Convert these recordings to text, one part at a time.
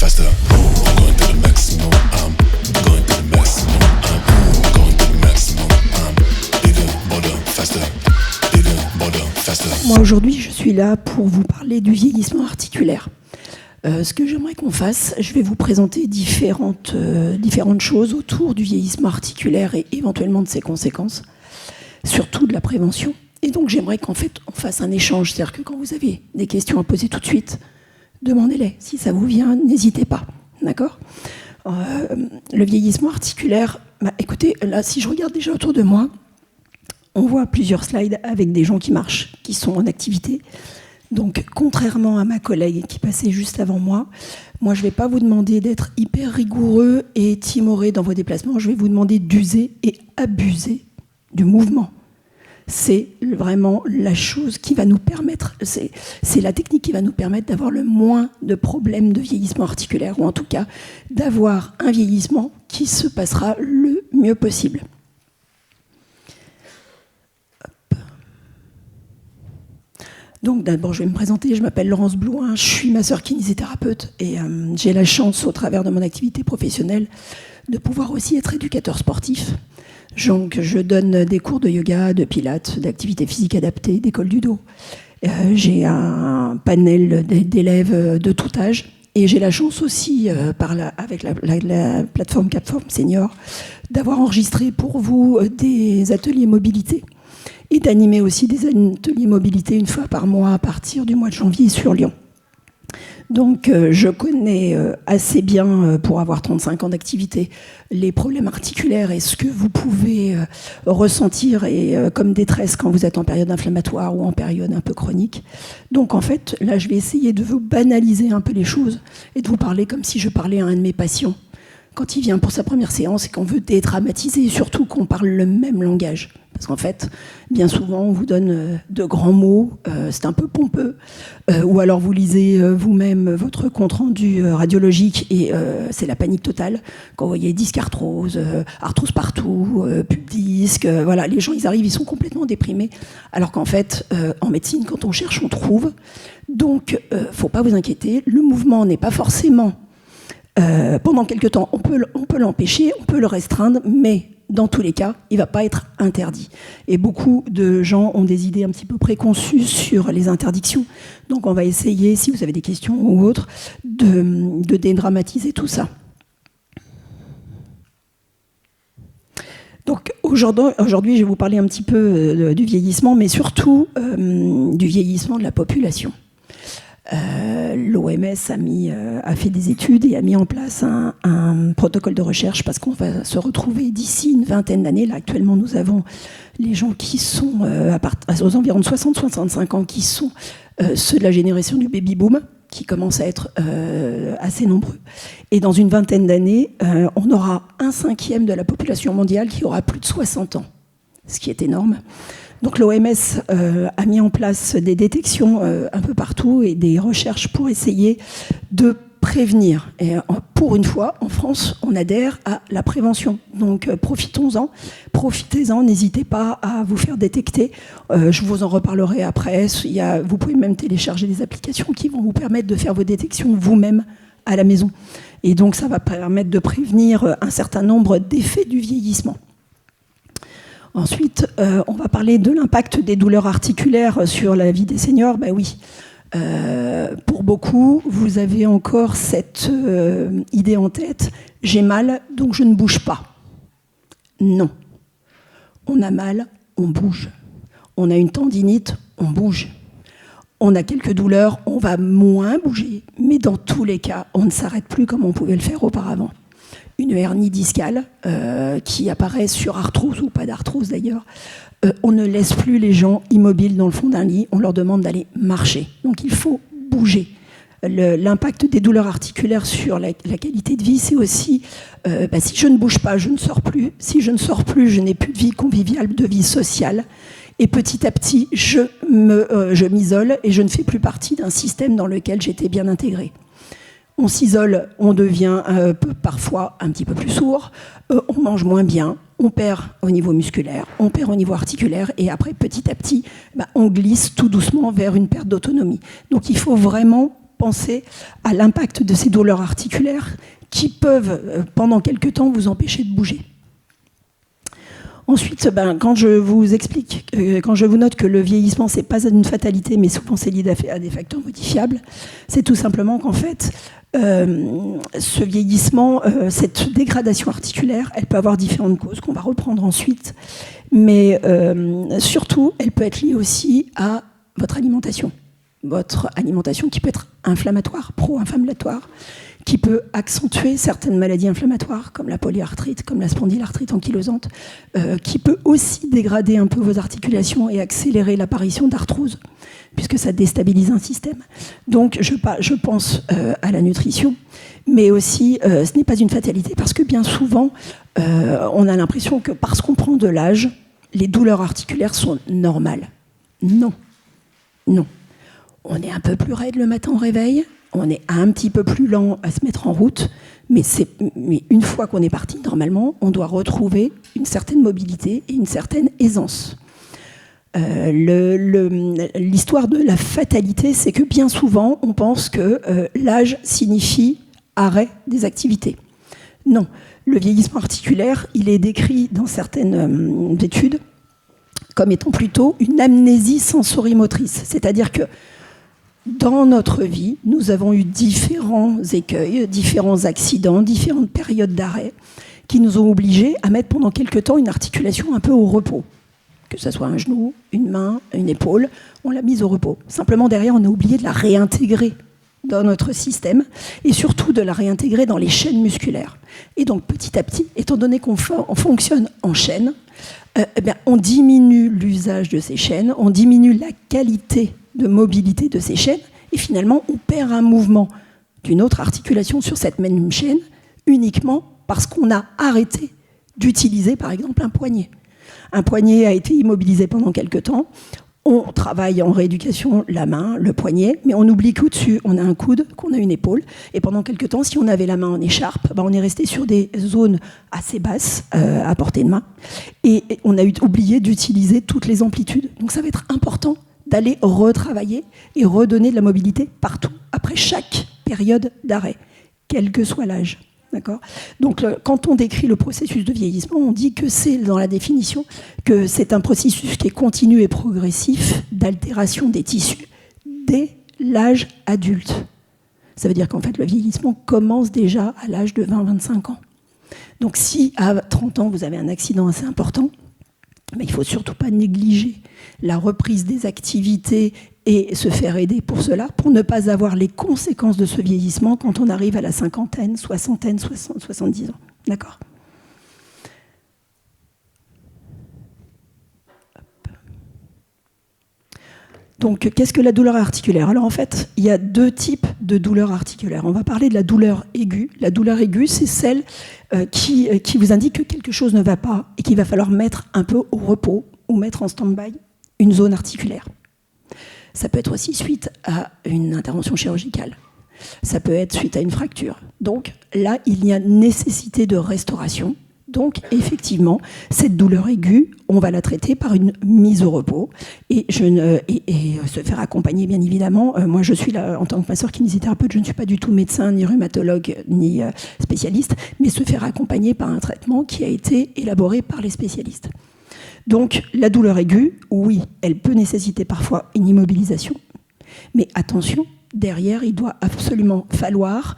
faster. I'm going to the maximum. I'm going to the maximum. I'm going to the maximum. I'm bigger, bolder, faster. Bigger, bolder, faster. Moi aujourd'hui, je suis là pour vous parler du vieillissement articulaire. Ce que j'aimerais qu'on fasse, je vais vous présenter différentes choses autour du vieillissement articulaire et éventuellement de ses conséquences, surtout de la prévention. Et donc j'aimerais qu'en fait on fasse un échange, c'est-à-dire que quand vous avez des questions à poser tout de suite, demandez-les. Si ça vous vient, n'hésitez pas, d'accord ? Le vieillissement articulaire, écoutez, là si je regarde déjà autour de moi, on voit plusieurs slides avec des gens qui marchent, qui sont en activité. Donc, contrairement à ma collègue qui passait juste avant moi, je ne vais pas vous demander d'être hyper rigoureux et timoré dans vos déplacements. Je vais vous demander d'user et abuser du mouvement. C'est vraiment la chose qui va nous permettre, c'est la technique qui va nous permettre d'avoir le moins de problèmes de vieillissement articulaire, ou en tout cas d'avoir un vieillissement qui se passera le mieux possible. Donc d'abord, je vais me présenter, je m'appelle Laurence Blouin, je suis masseur kinésithérapeute et j'ai la chance, au travers de mon activité professionnelle, de pouvoir aussi être éducateur sportif. Donc je donne des cours de yoga, de pilates, d'activité physique adaptée, d'école du dos. J'ai un panel d'élèves de tout âge et j'ai la chance aussi, avec la plateforme Capform Senior, d'avoir enregistré pour vous des ateliers mobilité. Et d'animer aussi des ateliers mobilité une fois par mois à partir du mois de janvier sur Lyon. Donc je connais assez bien, pour avoir 35 ans d'activité, les problèmes articulaires et ce que vous pouvez ressentir comme détresse quand vous êtes en période inflammatoire ou en période un peu chronique. Donc en fait, là je vais essayer de vous banaliser un peu les choses et de vous parler comme si je parlais à un de mes patients quand il vient pour sa première séance et qu'on veut dédramatiser et surtout qu'on parle le même langage. Parce qu'en fait, bien souvent, on vous donne de grands mots, c'est un peu pompeux, ou alors vous lisez vous-même votre compte-rendu radiologique et c'est la panique totale. Quand vous voyez disque arthrose, arthrose partout, pub disque, voilà, les gens, ils arrivent, ils sont complètement déprimés. Alors qu'en fait, en médecine, quand on cherche, on trouve. Donc, faut pas vous inquiéter, le mouvement n'est pas forcément... pendant quelques temps, on peut l'empêcher, on peut le restreindre, mais dans tous les cas, il ne va pas être interdit. Et beaucoup de gens ont des idées un petit peu préconçues sur les interdictions. Donc on va essayer, si vous avez des questions ou autres, de dédramatiser tout ça. Donc aujourd'hui, je vais vous parler un petit peu du vieillissement, mais surtout du vieillissement de la population. L'OMS a fait des études et a mis en place un protocole de recherche parce qu'on va se retrouver d'ici une vingtaine d'années. Là, actuellement, nous avons les gens qui sont aux environs de 60-65 ans, qui sont ceux de la génération du baby-boom, qui commencent à être assez nombreux. Et dans une vingtaine d'années, on aura 1/5 de la population mondiale qui aura plus de 60 ans, ce qui est énorme. Donc l'OMS a mis en place des détections un peu partout et des recherches pour essayer de prévenir. Et pour une fois, en France, on adhère à la prévention. Donc profitez-en, n'hésitez pas à vous faire détecter. Je vous en reparlerai après. Vous pouvez même télécharger des applications qui vont vous permettre de faire vos détections vous-même à la maison. Et donc ça va permettre de prévenir un certain nombre d'effets du vieillissement. Ensuite, on va parler de l'impact des douleurs articulaires sur la vie des seniors. Ben oui, pour beaucoup, vous avez encore cette idée en tête, j'ai mal, donc je ne bouge pas. Non. On a mal, on bouge. On a une tendinite, on bouge. On a quelques douleurs, on va moins bouger. Mais dans tous les cas, on ne s'arrête plus comme on pouvait le faire auparavant. Une hernie discale qui apparaît sur arthrose ou pas d'arthrose d'ailleurs, on ne laisse plus les gens immobiles dans le fond d'un lit, on leur demande d'aller marcher. Donc il faut bouger. L'impact des douleurs articulaires sur la qualité de vie, c'est aussi si je ne bouge pas, je ne sors plus. Si je ne sors plus, je n'ai plus de vie conviviale, de vie sociale. Et petit à petit, je m'isole et je ne fais plus partie d'un système dans lequel j'étais bien intégrée. On s'isole, on devient parfois un petit peu plus sourd, on mange moins bien, on perd au niveau musculaire, on perd au niveau articulaire, et après, petit à petit, on glisse tout doucement vers une perte d'autonomie. Donc il faut vraiment penser à l'impact de ces douleurs articulaires qui peuvent, pendant quelque temps, vous empêcher de bouger. Ensuite, quand je vous explique, quand je vous note que le vieillissement, c'est pas une fatalité, mais souvent c'est lié à des facteurs modifiables, c'est tout simplement qu'en fait, ce vieillissement, cette dégradation articulaire, elle peut avoir différentes causes qu'on va reprendre ensuite, mais surtout, elle peut être liée aussi à votre alimentation qui peut être inflammatoire, pro-inflammatoire, qui peut accentuer certaines maladies inflammatoires, comme la polyarthrite, comme la spondylarthrite ankylosante, qui peut aussi dégrader un peu vos articulations et accélérer l'apparition d'arthrose, puisque ça déstabilise un système. Donc, je pense à la nutrition, mais aussi, ce n'est pas une fatalité, parce que bien souvent, on a l'impression que parce qu'on prend de l'âge, les douleurs articulaires sont normales. Non. On est un peu plus raide le matin au réveil, on est un petit peu plus lent à se mettre en route, mais une fois qu'on est parti, normalement, on doit retrouver une certaine mobilité et une certaine aisance. L'histoire de la fatalité, c'est que bien souvent, on pense que l'âge signifie arrêt des activités. Non, le vieillissement articulaire, il est décrit dans certaines études comme étant plutôt une amnésie sensorimotrice, c'est-à-dire que dans notre vie, nous avons eu différents écueils, différents accidents, différentes périodes d'arrêt qui nous ont obligés à mettre pendant quelque temps une articulation un peu au repos. Que ce soit un genou, une main, une épaule, on l'a mise au repos. Simplement derrière, on a oublié de la réintégrer dans notre système et surtout de la réintégrer dans les chaînes musculaires. Et donc petit à petit, étant donné qu'on fonctionne en chaîne, on diminue l'usage de ces chaînes, on diminue la qualité de mobilité de ces chaînes, et finalement, on perd un mouvement d'une autre articulation sur cette même chaîne, uniquement parce qu'on a arrêté d'utiliser, par exemple, un poignet. Un poignet a été immobilisé pendant quelque temps, on travaille en rééducation la main, le poignet, mais on oublie qu'au-dessus, on a un coude, qu'on a une épaule, et pendant quelque temps, si on avait la main en écharpe, on est resté sur des zones assez basses, à portée de main, et on a oublié d'utiliser toutes les amplitudes. Donc ça va être important d'aller retravailler et redonner de la mobilité partout, après chaque période d'arrêt, quel que soit l'âge. D'accord ? Donc, quand on décrit le processus de vieillissement, on dit que c'est, dans la définition, que c'est un processus qui est continu et progressif d'altération des tissus dès l'âge adulte. Ça veut dire qu'en fait, le vieillissement commence déjà à l'âge de 20-25 ans. Donc, si à 30 ans, vous avez un accident assez important, mais il ne faut surtout pas négliger la reprise des activités et se faire aider pour cela, pour ne pas avoir les conséquences de ce vieillissement quand on arrive à la cinquantaine, soixantaine, 70 ans. D'accord ? Donc, qu'est-ce que la douleur articulaire ? Alors, en fait, il y a deux types de douleurs articulaires. On va parler de la douleur aiguë. La douleur aiguë, c'est celle qui vous indique que quelque chose ne va pas et qu'il va falloir mettre un peu au repos ou mettre en stand-by une zone articulaire. Ça peut être aussi suite à une intervention chirurgicale. Ça peut être suite à une fracture. Donc là, il y a nécessité de restauration. Donc effectivement, cette douleur aiguë, on va la traiter par une mise au repos et se faire accompagner, bien évidemment. Moi, je suis là en tant que masseur kinésithérapeute, je ne suis pas du tout médecin, ni rhumatologue, ni spécialiste, mais se faire accompagner par un traitement qui a été élaboré par les spécialistes. Donc, la douleur aiguë, oui, elle peut nécessiter parfois une immobilisation, mais attention, derrière, il va absolument falloir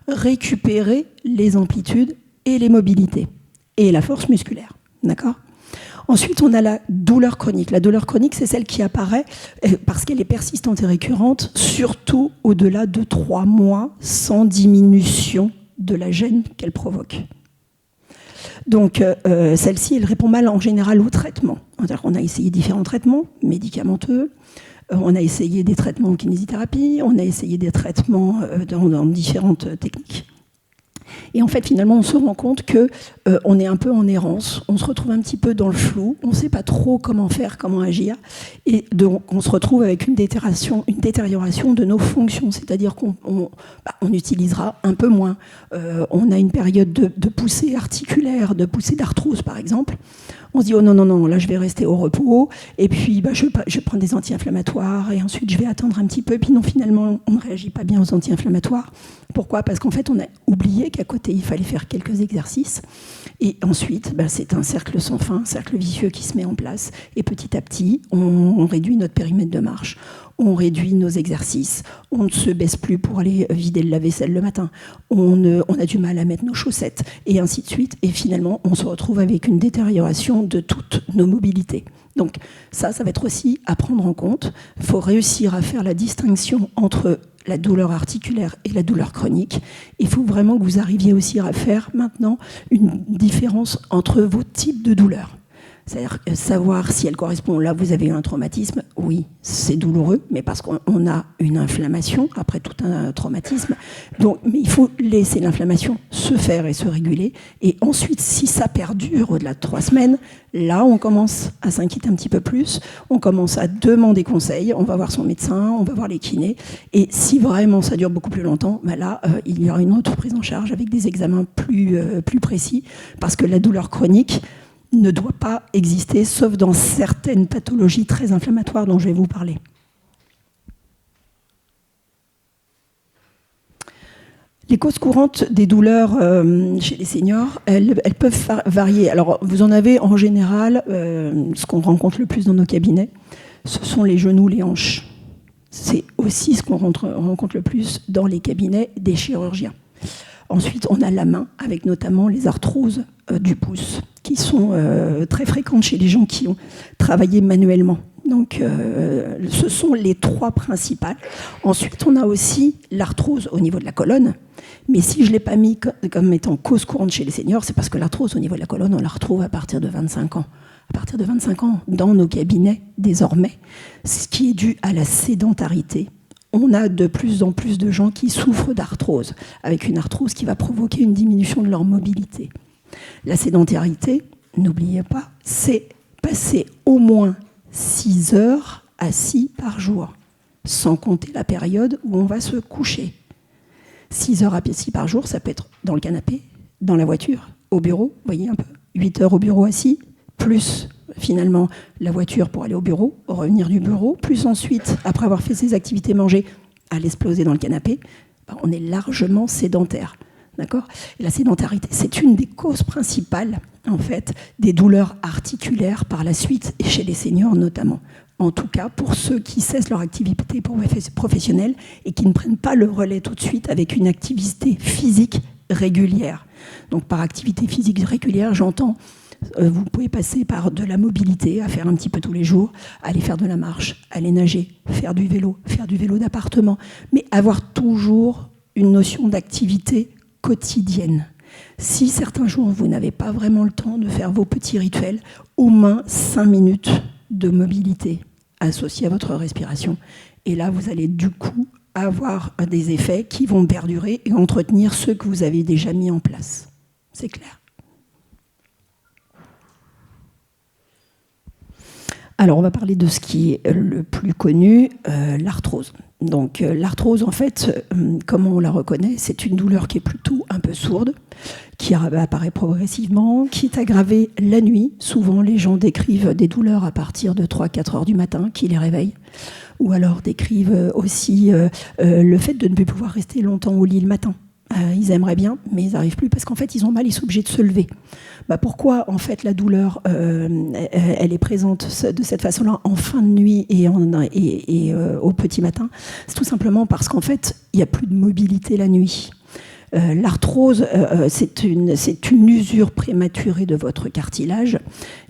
récupérer les amplitudes et les mobilités et la force musculaire, d'accord ? Ensuite, on a la douleur chronique. La douleur chronique, c'est celle qui apparaît parce qu'elle est persistante et récurrente, surtout au-delà de 3 mois, sans diminution de la gêne qu'elle provoque. Donc, celle-ci, elle répond mal en général au traitement. On a essayé différents traitements médicamenteux, on a essayé des traitements en kinésithérapie, on a essayé des traitements dans différentes techniques. Et en fait, finalement, on se rend compte qu'on est un peu en errance, on se retrouve un petit peu dans le flou, on ne sait pas trop comment faire, comment agir, et donc on se retrouve avec une détérioration de nos fonctions, c'est-à-dire qu'on utilisera un peu moins. On a une période de poussée articulaire, de poussée d'arthrose, par exemple. On se dit, oh non, non, non, là je vais rester au repos, et puis je vais prendre des anti-inflammatoires, et ensuite je vais attendre un petit peu, puis non, finalement on ne réagit pas bien aux anti-inflammatoires. Pourquoi ? Parce qu'en fait on a oublié qu'à côté il fallait faire quelques exercices, et ensuite c'est un cercle sans fin, un cercle vicieux qui se met en place, et petit à petit on réduit notre périmètre de marche, on réduit nos exercices, on ne se baisse plus pour aller vider le lave-vaisselle le matin, on a du mal à mettre nos chaussettes, et ainsi de suite. Et finalement, on se retrouve avec une détérioration de toutes nos mobilités. Donc ça va être aussi à prendre en compte. Il faut réussir à faire la distinction entre la douleur articulaire et la douleur chronique. Il faut vraiment que vous arriviez aussi à faire maintenant une différence entre vos types de douleurs. C'est-à-dire savoir si elle correspond, là vous avez eu un traumatisme, oui, c'est douloureux, mais parce qu'on a une inflammation après tout un traumatisme. Donc, mais il faut laisser l'inflammation se faire et se réguler. Et ensuite, si ça perdure au-delà de 3 semaines, là on commence à s'inquiéter un petit peu plus, on commence à demander conseil, on va voir son médecin, on va voir les kinés. Et si vraiment ça dure beaucoup plus longtemps, là il y aura une autre prise en charge avec des examens plus précis, parce que la douleur chronique ne doit pas exister, sauf dans certaines pathologies très inflammatoires dont je vais vous parler. Les causes courantes des douleurs chez les seniors, elles peuvent varier. Alors, vous en avez en général, ce qu'on rencontre le plus dans nos cabinets, ce sont les genoux, les hanches. C'est aussi ce qu'on rencontre le plus dans les cabinets des chirurgiens. Ensuite, on a la main, avec notamment les arthroses du pouce, qui sont très fréquentes chez les gens qui ont travaillé manuellement. Donc, ce sont les 3 principales. Ensuite, on a aussi l'arthrose au niveau de la colonne. Mais si je ne l'ai pas mis comme étant cause courante chez les seniors, c'est parce que l'arthrose au niveau de la colonne, on la retrouve à partir de 25 ans. À partir de 25 ans, dans nos cabinets, désormais, ce qui est dû à la sédentarité. On a de plus en plus de gens qui souffrent d'arthrose, avec une arthrose qui va provoquer une diminution de leur mobilité. La sédentarité, n'oubliez pas, c'est passer au moins 6 heures assis par jour, sans compter la période où on va se coucher. 6 heures assis par jour, ça peut être dans le canapé, dans la voiture, au bureau, vous voyez un peu, 8 heures au bureau assis, plus finalement la voiture pour aller au bureau, revenir du bureau, plus ensuite, après avoir fait ses activités, manger, aller se poser dans le canapé, on est largement sédentaire. D'accord ? Et la sédentarité, c'est une des causes principales, en fait, des douleurs articulaires par la suite, et chez les seniors notamment. En tout cas, pour ceux qui cessent leur activité professionnelle et qui ne prennent pas le relais tout de suite avec une activité physique régulière. Donc, par activité physique régulière, j'entends vous pouvez passer par de la mobilité, à faire un petit peu tous les jours, aller faire de la marche, aller nager, faire du vélo d'appartement, mais avoir toujours une notion d'activité quotidienne. Si certains jours, vous n'avez pas vraiment le temps de faire vos petits rituels, au moins 5 minutes de mobilité associée à votre respiration. Et là, vous allez du coup avoir des effets qui vont perdurer et entretenir ceux que vous avez déjà mis en place. C'est clair ? Alors, on va parler de ce qui est le plus connu, l'arthrose. Donc, l'arthrose, en fait, comment on la reconnaît ? C'est une douleur qui est plutôt un peu sourde, qui apparaît progressivement, qui est aggravée la nuit. Souvent, les gens décrivent des douleurs à partir de 3-4 heures du matin, qui les réveillent. Ou alors décrivent aussi le fait de ne plus pouvoir rester longtemps au lit le matin. Ils aimeraient bien, mais ils n'arrivent plus parce qu'en fait, ils ont mal, ils sont obligés de se lever. Pourquoi, en fait, la douleur, elle est présente de cette façon-là en fin de nuit et au petit matin ? C'est tout simplement parce qu'en fait, il n'y a plus de mobilité la nuit. L'arthrose, c'est une usure prématurée de votre cartilage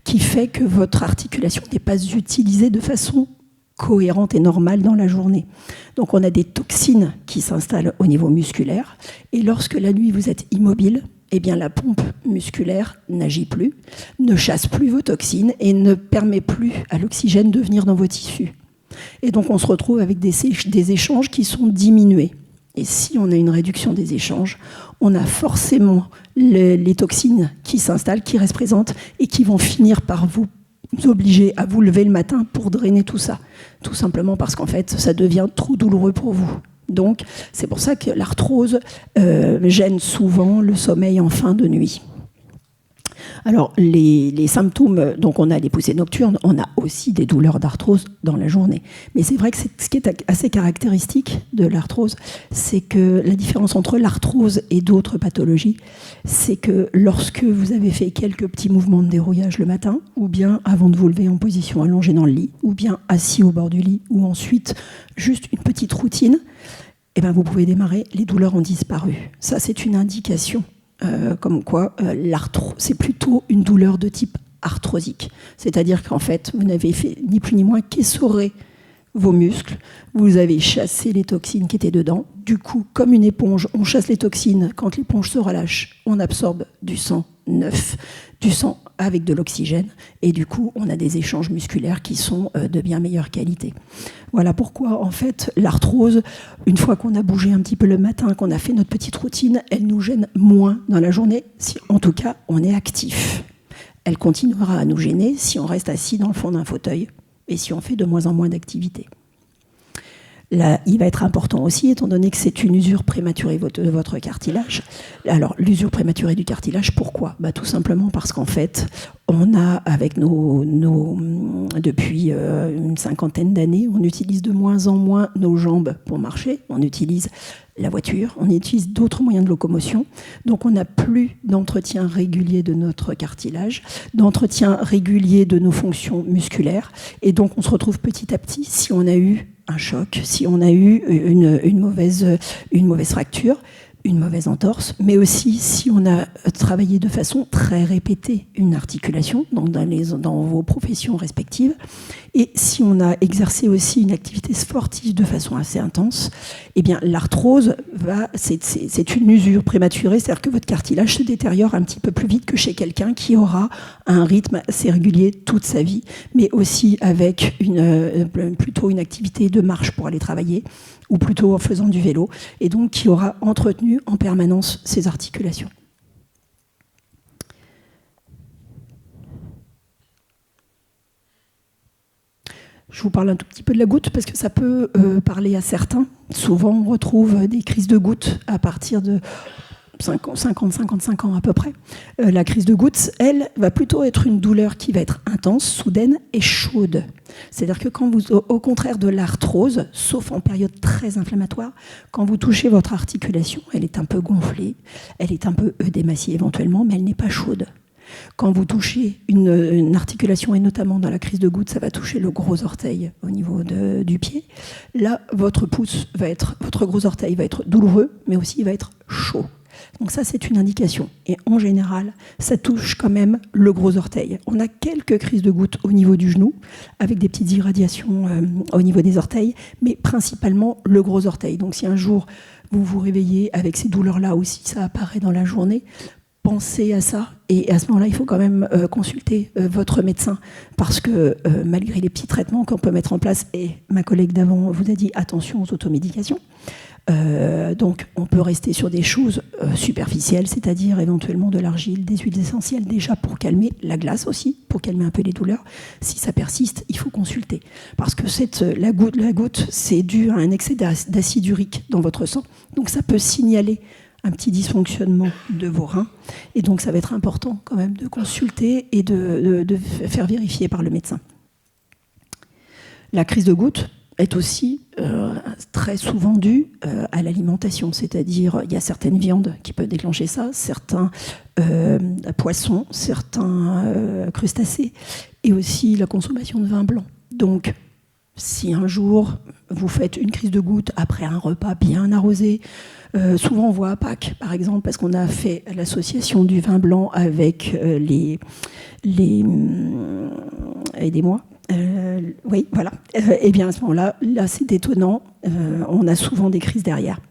qui fait que votre articulation n'est pas utilisée de façon cohérente et normale dans la journée. Donc on a des toxines qui s'installent au niveau musculaire et lorsque la nuit vous êtes immobile, eh bien la pompe musculaire n'agit plus, ne chasse plus vos toxines et ne permet plus à l'oxygène de venir dans vos tissus. Et donc on se retrouve avec des échanges qui sont diminués. Et si on a une réduction des échanges, on a forcément les toxines qui s'installent, qui restent présentes et qui vont finir par vous obliger à vous lever le matin pour drainer tout ça. Tout simplement parce qu'en fait, ça devient trop douloureux pour vous. Donc, c'est pour ça que l'arthrose gêne souvent le sommeil en fin de nuit. Alors, les symptômes, donc on a des poussées nocturnes, on a aussi des douleurs d'arthrose dans la journée. Mais c'est vrai que ce qui est assez caractéristique de l'arthrose, c'est que la différence entre l'arthrose et d'autres pathologies, c'est que lorsque vous avez fait quelques petits mouvements de dérouillage le matin, ou bien avant de vous lever en position allongée dans le lit, ou bien assis au bord du lit, ou ensuite juste une petite routine, eh ben vous pouvez démarrer, les douleurs ont disparu. Ça, c'est une indication. Comme quoi c'est plutôt une douleur de type arthrosique. C'est-à-dire qu'en fait, vous n'avez fait ni plus ni moins qu'essorer vos muscles, vous avez chassé les toxines qui étaient dedans. Du coup, comme une éponge, on chasse les toxines. Quand l'éponge se relâche, on absorbe du sang neuf, du sang avec de l'oxygène, et du coup, on a des échanges musculaires qui sont de bien meilleure qualité. Voilà pourquoi, en fait, l'arthrose, une fois qu'on a bougé un petit peu le matin, qu'on a fait notre petite routine, elle nous gêne moins dans la journée, si en tout cas, on est actif. Elle continuera à nous gêner si on reste assis dans le fond d'un fauteuil et si on fait de moins en moins d'activité. Là, il va être important aussi, étant donné que c'est une usure prématurée de votre cartilage. Alors, l'usure prématurée du cartilage, pourquoi ? Tout simplement parce qu'en fait, on a, avec depuis une cinquantaine d'années, on utilise de moins en moins nos jambes pour marcher. On utilise la voiture, on utilise d'autres moyens de locomotion. Donc, on n'a plus d'entretien régulier de notre cartilage, d'entretien régulier de nos fonctions musculaires. Et donc, on se retrouve petit à petit, si on a eu un choc, si on a eu une mauvaise fracture, une mauvaise entorse, mais aussi si on a travaillé de façon très répétée une articulation, donc dans vos professions respectives, et si on a exercé aussi une activité sportive de façon assez intense, eh bien l'arthrose c'est une usure prématurée, c'est-à-dire que votre cartilage se détériore un petit peu plus vite que chez quelqu'un qui aura un rythme assez régulier toute sa vie, mais aussi avec plutôt une activité de marche pour aller travailler, ou plutôt en faisant du vélo, et donc qui aura entretenu en permanence ses articulations. Je vous parle un tout petit peu de la goutte parce que ça peut parler à certains. Souvent, on retrouve des crises de goutte à partir de 50-55 ans à peu près. La crise de goutte, elle, va plutôt être une douleur qui va être intense, soudaine et chaude. C'est-à-dire que quand vous, au contraire de l'arthrose, sauf en période très inflammatoire, quand vous touchez votre articulation, elle est un peu gonflée, elle est un peu œdémaciée éventuellement, mais elle n'est pas chaude. Quand vous touchez une articulation, et notamment dans la crise de goutte, ça va toucher le gros orteil au niveau du pied. Là, votre gros orteil va être douloureux, mais aussi il va être chaud. Donc ça, c'est une indication. Et en général, ça touche quand même le gros orteil. On a quelques crises de goutte au niveau du genou, avec des petites irradiations au niveau des orteils, mais principalement le gros orteil. Donc si un jour, vous vous réveillez avec ces douleurs-là, ou si ça apparaît dans la journée, pensez à ça, et à ce moment-là, il faut quand même consulter votre médecin, parce que malgré les petits traitements qu'on peut mettre en place, et ma collègue d'avant vous a dit attention aux automédications, donc on peut rester sur des choses superficielles, c'est-à-dire éventuellement de l'argile, des huiles essentielles, déjà pour calmer la glace aussi, pour calmer un peu les douleurs. Si ça persiste, il faut consulter, parce que la goutte, c'est dû à un excès d'acide urique dans votre sang, donc ça peut signaler un petit dysfonctionnement de vos reins. Et donc, ça va être important quand même de consulter et de faire vérifier par le médecin. La crise de goutte est aussi très souvent due à l'alimentation. C'est-à-dire, il y a certaines viandes qui peuvent déclencher ça, certains poissons, certains crustacés, et aussi la consommation de vin blanc. Donc, si un jour, vous faites une crise de goutte après un repas bien arrosé, souvent on voit à Pâques, par exemple, parce qu'on a fait l'association du vin blanc avec aidez-moi. Oui, voilà. Et bien à ce moment-là, là c'est étonnant, on a souvent des crises derrière.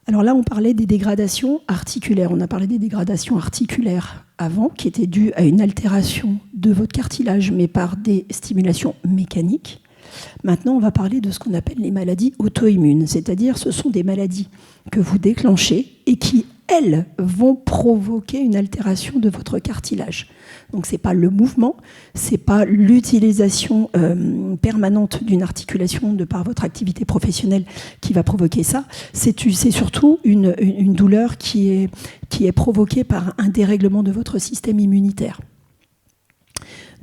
Alors là, on parlait des dégradations articulaires. On a parlé des dégradations articulaires avant, qui étaient dues à une altération de votre cartilage, mais par des stimulations mécaniques. Maintenant, on va parler de ce qu'on appelle les maladies auto-immunes, c'est-à-dire ce sont des maladies que vous déclenchez et qui, elles, vont provoquer une altération de votre cartilage. Donc, ce n'est pas le mouvement, ce n'est pas l'utilisation permanente d'une articulation de par votre activité professionnelle qui va provoquer ça. C'est surtout une douleur qui est provoquée par un dérèglement de votre système immunitaire.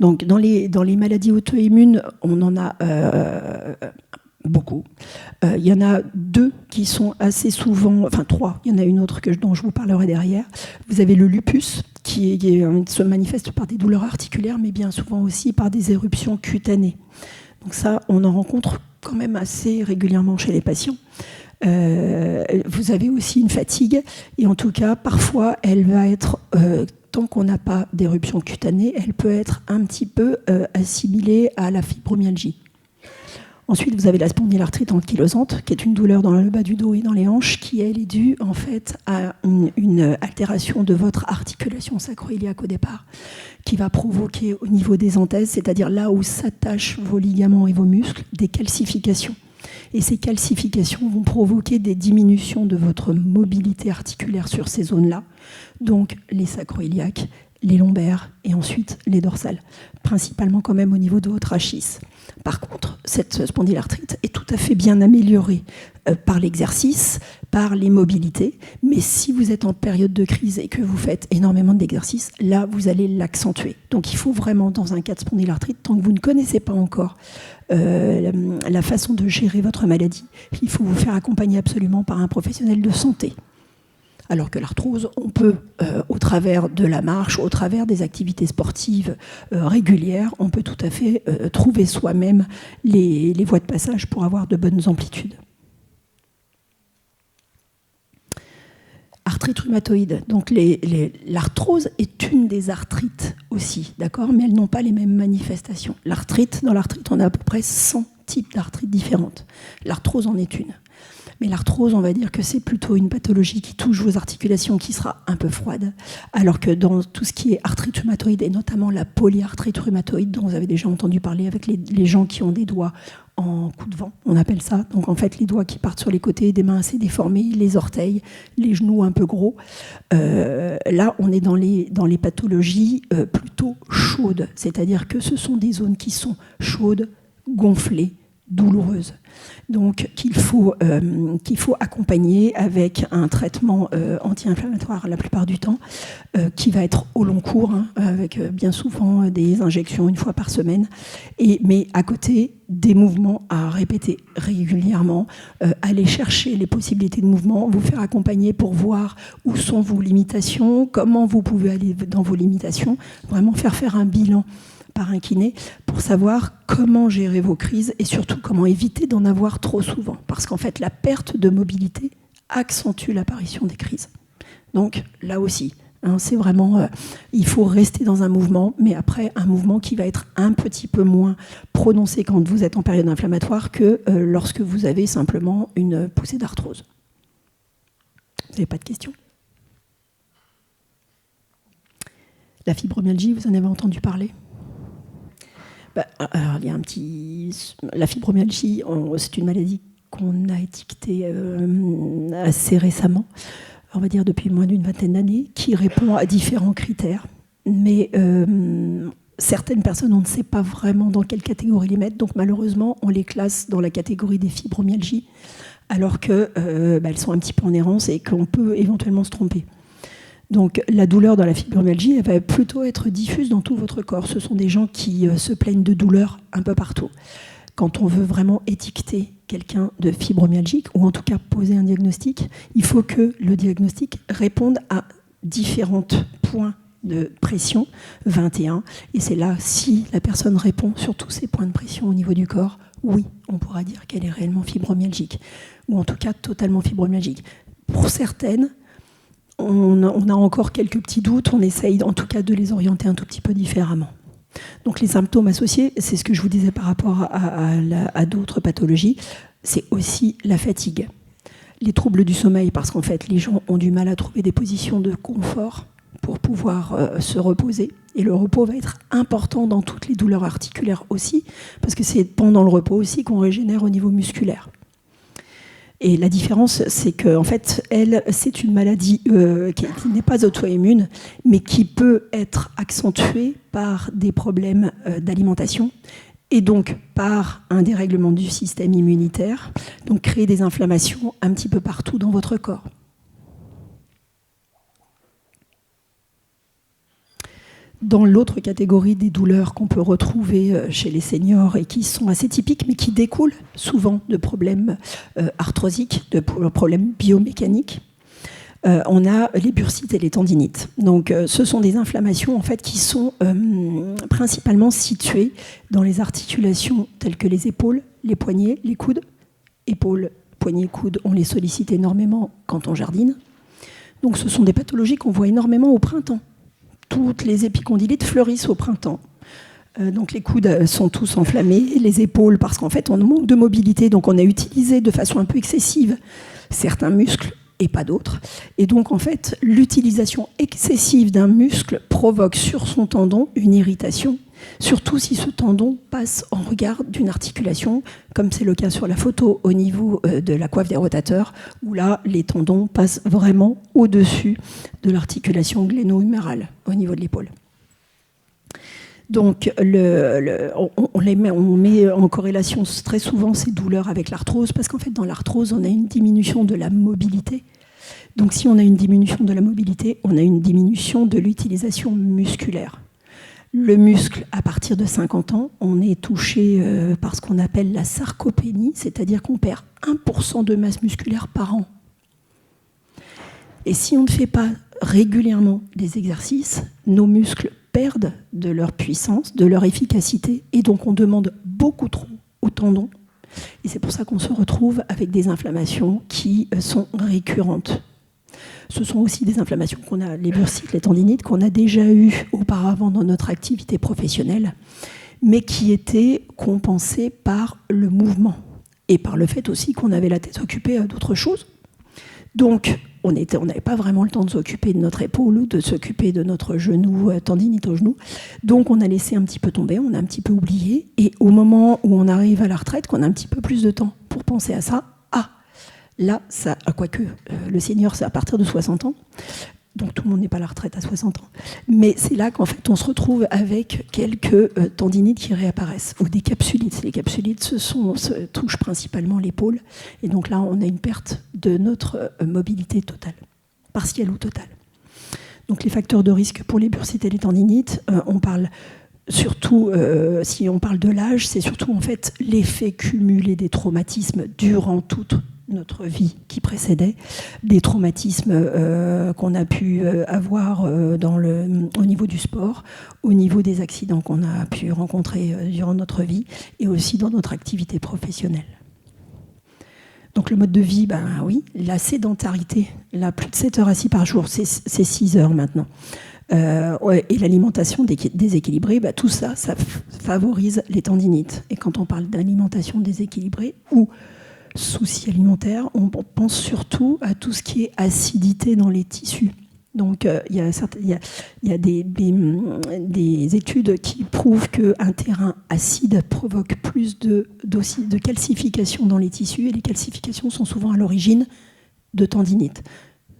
Donc, dans les maladies auto-immunes, on en a beaucoup. Il y en a 2 qui sont assez souvent, enfin 3, il y en a une autre dont je vous parlerai derrière. Vous avez le lupus, qui se manifeste par des douleurs articulaires, mais bien souvent aussi par des éruptions cutanées. Donc ça, on en rencontre quand même assez régulièrement chez les patients. Vous avez aussi une fatigue, et en tout cas, parfois, elle va être... tant qu'on n'a pas d'éruption cutanée, elle peut être un petit peu assimilée à la fibromyalgie. Ensuite, vous avez la spondylarthrite ankylosante, qui est une douleur dans le bas du dos et dans les hanches, qui, elle, est due en fait à une altération de votre articulation sacro-iliaque au départ, qui va provoquer au niveau des anthèses, c'est-à-dire là où s'attachent vos ligaments et vos muscles, des calcifications. Et ces calcifications vont provoquer des diminutions de votre mobilité articulaire sur ces zones-là, donc les sacro-iliaques, les lombaires et ensuite les dorsales, principalement quand même au niveau de votre rachis. Par contre, cette spondylarthrite est tout à fait bien améliorée par l'exercice, par les mobilités, mais si vous êtes en période de crise et que vous faites énormément d'exercices, là, vous allez l'accentuer. Donc il faut vraiment, dans un cas de spondylarthrite, tant que vous ne connaissez pas encore la façon de gérer votre maladie, il faut vous faire accompagner absolument par un professionnel de santé. Alors que l'arthrose, on peut, au travers de la marche, au travers des activités sportives régulières, on peut tout à fait trouver soi-même les voies de passage pour avoir de bonnes amplitudes. Arthrite rhumatoïde. Donc l'arthrose est une des arthrites aussi, d'accord, mais elles n'ont pas les mêmes manifestations. Dans l'arthrite, on a à peu près 100 types d'arthrites différentes. L'arthrose en est une. Mais l'arthrose, on va dire que c'est plutôt une pathologie qui touche vos articulations, qui sera un peu froide, alors que dans tout ce qui est arthrite rhumatoïde, et notamment la polyarthrite rhumatoïde, dont vous avez déjà entendu parler avec les gens qui ont des doigts en coup de vent, on appelle ça. Donc en fait, les doigts qui partent sur les côtés, des mains assez déformées, les orteils, les genoux un peu gros. Là, on est dans les pathologies plutôt chaudes, c'est-à-dire que ce sont des zones qui sont chaudes, gonflées, douloureuse. Donc qu'il faut accompagner avec un traitement anti-inflammatoire la plupart du temps, qui va être au long cours, avec bien souvent des injections 1 fois par semaine, mais à côté des mouvements à répéter régulièrement, aller chercher les possibilités de mouvement, vous faire accompagner pour voir où sont vos limitations, comment vous pouvez aller dans vos limitations, vraiment faire un bilan par un kiné pour savoir comment gérer vos crises et surtout comment éviter d'en avoir trop souvent. Parce qu'en fait, la perte de mobilité accentue l'apparition des crises. Donc là aussi, c'est vraiment, il faut rester dans un mouvement, mais après un mouvement qui va être un petit peu moins prononcé quand vous êtes en période inflammatoire que lorsque vous avez simplement une poussée d'arthrose. Vous n'avez pas de questions ? La fibromyalgie, vous en avez entendu parler ? Alors, il y a la fibromyalgie, c'est une maladie qu'on a étiquetée assez récemment, on va dire depuis moins d'une vingtaine d'années, qui répond à différents critères. Mais certaines personnes, on ne sait pas vraiment dans quelle catégorie les mettre, donc malheureusement, on les classe dans la catégorie des fibromyalgies, alors qu'elles sont un petit peu en errance et qu'on peut éventuellement se tromper. Donc la douleur dans la fibromyalgie, elle va plutôt être diffuse dans tout votre corps. Ce sont des gens qui se plaignent de douleurs un peu partout. Quand on veut vraiment étiqueter quelqu'un de fibromyalgique, ou en tout cas poser un diagnostic, il faut que le diagnostic réponde à différents points de pression, 21. Et c'est là, si la personne répond sur tous ces points de pression au niveau du corps, oui, on pourra dire qu'elle est réellement fibromyalgique, ou en tout cas totalement fibromyalgique. Pour certaines, on a encore quelques petits doutes, on essaye en tout cas de les orienter un tout petit peu différemment. Donc les symptômes associés, c'est ce que je vous disais par rapport à d'autres pathologies, c'est aussi la fatigue. Les troubles du sommeil, parce qu'en fait les gens ont du mal à trouver des positions de confort pour pouvoir se reposer. Et le repos va être important dans toutes les douleurs articulaires aussi, parce que c'est pendant le repos aussi qu'on régénère au niveau musculaire. Et la différence, c'est qu'en fait, c'est une maladie qui n'est pas auto-immune, mais qui peut être accentuée par des problèmes d'alimentation et donc par un dérèglement du système immunitaire, donc créer des inflammations un petit peu partout dans votre corps. Dans l'autre catégorie des douleurs qu'on peut retrouver chez les seniors et qui sont assez typiques, mais qui découlent souvent de problèmes arthrosiques, de problèmes biomécaniques, on a les bursites et les tendinites. Donc, ce sont des inflammations en fait, qui sont principalement situées dans les articulations telles que les épaules, les poignets, les coudes. Épaules, poignets, coudes, on les sollicite énormément quand on jardine. Donc, ce sont des pathologies qu'on voit énormément au printemps. Toutes les épicondylites fleurissent au printemps. Donc les coudes sont tous enflammés, les épaules parce qu'en fait on manque de mobilité, donc on a utilisé de façon un peu excessive certains muscles et pas d'autres. Et donc en fait l'utilisation excessive d'un muscle provoque sur son tendon une irritation, surtout si ce tendon passe en regard d'une articulation, comme c'est le cas sur la photo au niveau de la coiffe des rotateurs, où là les tendons passent vraiment au-dessus de l'articulation gléno-humérale au niveau de l'épaule. Donc, on met en corrélation très souvent ces douleurs avec l'arthrose, parce qu'en fait, dans l'arthrose, on a une diminution de la mobilité. Donc, si on a une diminution de la mobilité, on a une diminution de l'utilisation musculaire. Le muscle, à partir de 50 ans, on est touché par ce qu'on appelle la sarcopénie, c'est-à-dire qu'on perd 1% de masse musculaire par an. Et si on ne fait pas régulièrement des exercices, nos muscles perdent de leur puissance, de leur efficacité, et donc on demande beaucoup trop aux tendons. Et c'est pour ça qu'on se retrouve avec des inflammations qui sont récurrentes. Ce sont aussi des inflammations qu'on a, les bursites, les tendinites, qu'on a déjà eues auparavant dans notre activité professionnelle, mais qui étaient compensées par le mouvement et par le fait aussi qu'on avait la tête occupée à d'autres choses. Donc, on n'avait pas vraiment le temps de s'occuper de notre épaule ou de s'occuper de notre genou, tendinite au genou. Donc, on a laissé un petit peu tomber, on a un petit peu oublié. Et au moment où on arrive à la retraite, qu'on a un petit peu plus de temps pour penser à ça, là, ça, quoique le senior, c'est à partir de 60 ans. Donc, tout le monde n'est pas à la retraite à 60 ans. Mais c'est là qu'en fait, on se retrouve avec quelques tendinites qui réapparaissent, ou des capsulites. Les capsulites se touchent principalement l'épaule. Et donc là, on a une perte de notre mobilité totale, partielle ou totale. Donc, les facteurs de risque pour les bursites et les tendinites, on parle surtout, si on parle de l'âge, c'est surtout en fait l'effet cumulé des traumatismes durant toute notre vie qui précédait, des traumatismes qu'on a pu avoir au niveau du sport, au niveau des accidents qu'on a pu rencontrer durant notre vie et aussi dans notre activité professionnelle. Donc le mode de vie, oui, la sédentarité, là, plus de 7 heures assis par jour, c'est 6 heures maintenant. Et l'alimentation déséquilibrée, tout ça, ça favorise les tendinites. Et quand on parle d'alimentation déséquilibrée ou soucis alimentaires, on pense surtout à tout ce qui est acidité dans les tissus. Donc, il y a des études qui prouvent qu'un terrain acide provoque plus de calcification dans les tissus, et les calcifications sont souvent à l'origine de tendinites,